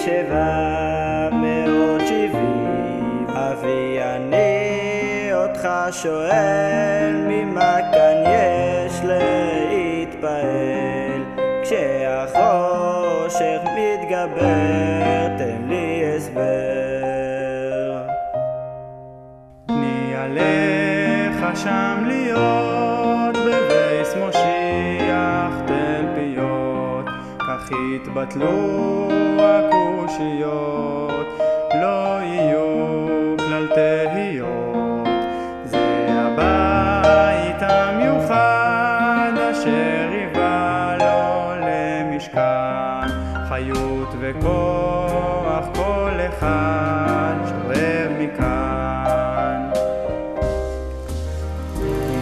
770. אבי אני אותך שואל, ממה כאן יש להתפעל? כשהחושך מתגבר, תן לי הסבר. תני עליך שם להיות, בבייס מושיח תלפיות, כך יתבטלו הקושיות, לא יהיו כלל תהיות. זה הבית המיוחד אשר היווה לו למשכן, חיות וכוח כל אחד שואב מכאן.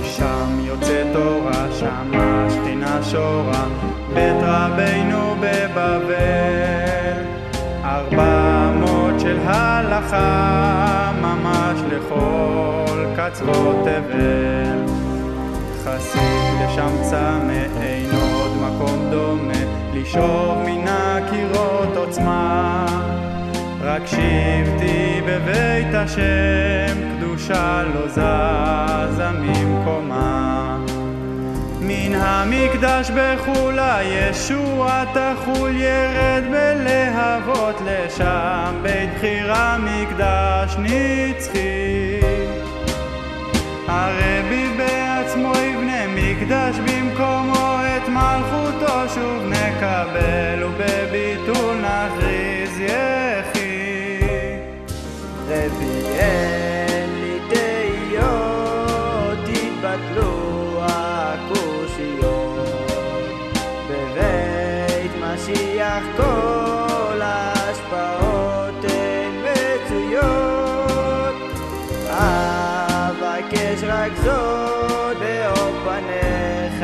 משם יוצא תורה, שמה שכינה שורה, בית רבינו בבבל. 400 של הלכה, ממש לכל קצוות תבל. חסיד לשם צמא, אין עוד מקום דומה, לשאוב מן הקירות עוצמה. רק שבתי בבית השם, קדושה לא זזה ממקומה. מן המקדש בחולה, ישוע תחול, ירד בלהבות לשם, בית בחירה מקדש נצחי. הרבי בעצמו יבנה מקדש במקומו, את מלכותו שוב נקבל, ובביטול נכריז יחי. רבי אין לי תהיות, תתבטלו הקושיות, בבית משיח כל ההשפעות הן מצויות. אבקש רק זאת באור פניך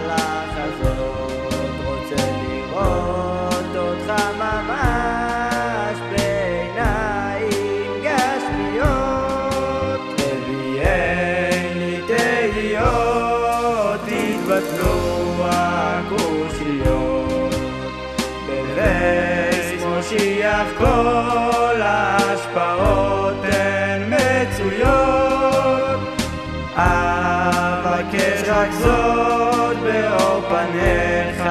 לחזות, רוצה לראות אותך ממש בעיניים גשמיות. רבי אין לי תהיות, תתבטלו הקושיות, בבית משיח כל ההשפעות הן מצויות. אבקש רק זאת באור פניך